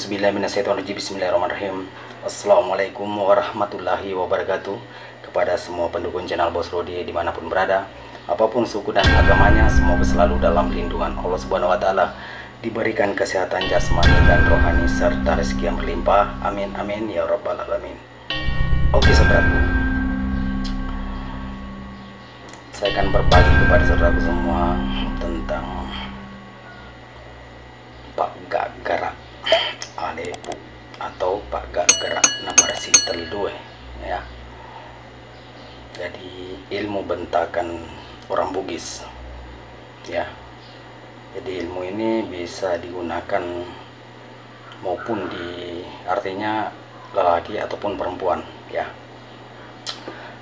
Auzubillahiminasyaitonirrajim. Bismillahirrahmanirrahim. Assalamualaikum warahmatullahi wabarakatuh. Kepada semua pendukung channel Bos Rodi dimanapun berada, apapun suku dan agamanya, semoga selalu dalam lindungan Allah Subhanahu wa Ta'ala, diberikan kesehatan jasmani dan rohani serta rezeki yang berlimpah. Amin amin ya rabbal alamin. Oke saudaraku, saya akan berbagi kepada saudaraku semua tentang Pak Gagara Alepu atau Pak Gagara Nabarsi Teldue ya. Jadi ilmu bentakan orang Bugis ya. Jadi ilmu ini bisa digunakan maupun artinya lelaki ataupun perempuan ya.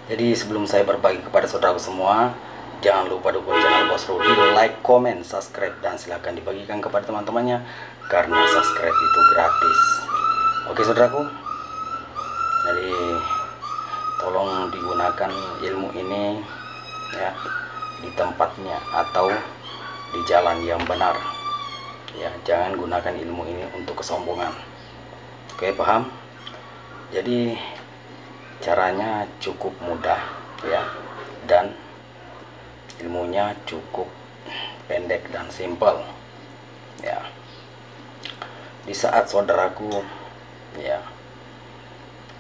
Jadi sebelum saya berbagi kepada saudaraku semua, jangan lupa dukung channel Bos Rodi, like, comment, subscribe, dan silahkan dibagikan kepada teman-temannya karena subscribe itu gratis. Oke saudaraku, jadi tolong digunakan ilmu ini ya di tempatnya atau di jalan yang benar ya. Jangan gunakan ilmu ini untuk kesombongan. Oke, paham? Jadi caranya cukup mudah ya, dan ilmunya cukup pendek dan simpel ya. Di saat saudaraku ya,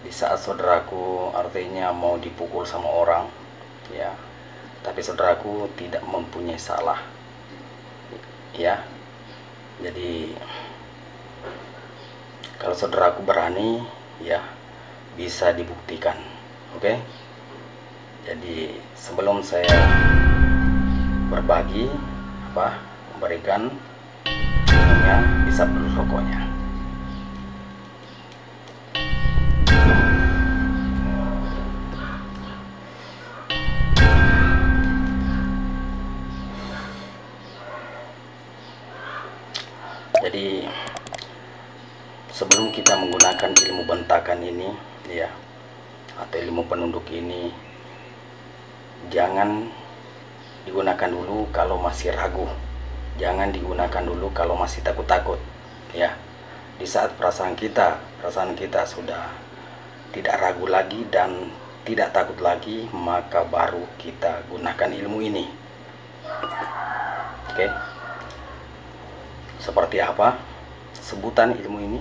di saat saudaraku artinya mau dipukul sama orang ya, tapi saudaraku tidak mempunyai salah ya. Jadi kalau saudaraku berani ya, bisa dibuktikan. Oke. Jadi sebelum saya berbagi memberikan ilmunya, bisa perlu rokoknya. Jadi sebelum kita menggunakan ilmu bentakan ini ya, atau ilmu penunduk ini, jangan digunakan dulu kalau masih ragu. Jangan digunakan dulu kalau masih takut-takut ya. Di saat perasaan kita sudah tidak ragu lagi dan tidak takut lagi, maka baru kita gunakan ilmu ini. Oke. Seperti apa sebutan ilmu ini?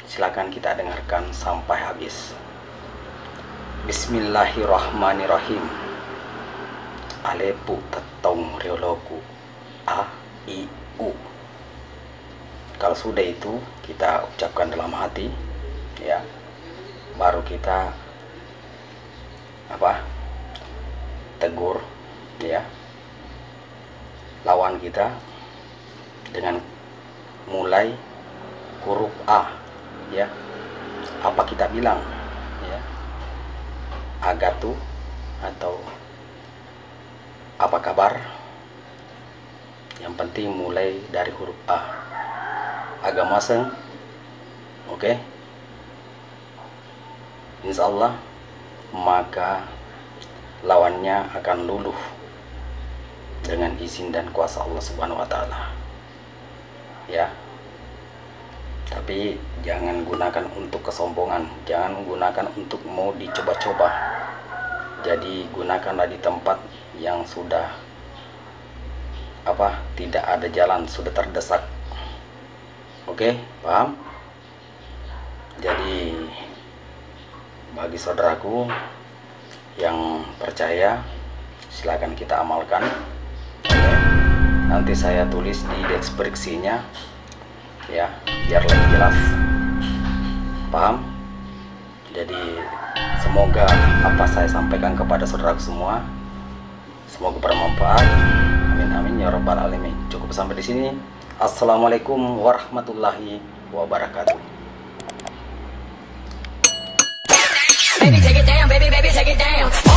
Silakan kita dengarkan sampai habis. Bismillahirrahmanirrahim. Alepu tetong rioloku a i u. Kalau sudah itu kita ucapkan dalam hati ya, baru kita tegur ya lawan kita dengan mulai huruf A ya. Apa kita bilang ya? Agatu atau apa kabar? Yang penting mulai dari huruf A. Agamaseng. Oke. Insya Allah maka lawannya akan luluh dengan izin dan kuasa Allah Subhanahu wa Ta'ala ya. Tapi jangan gunakan untuk kesombongan, jangan gunakan untuk mau dicoba-coba. Jadi gunakanlah di tempat yang sudah tidak ada jalan, sudah terdesak. Oke, paham? Jadi bagi saudaraku yang percaya, silakan kita amalkan. Oke. Nanti saya tulis di deskripsinya ya, biar lebih jelas. Paham? Jadi semoga apa saya sampaikan kepada saudaraku semua semoga bermanfaat. Amin amin ya rabbal alamin. Cukup sampai di sini. Assalamualaikum warahmatullahi wabarakatuh. Baby, take it down, baby, take it down.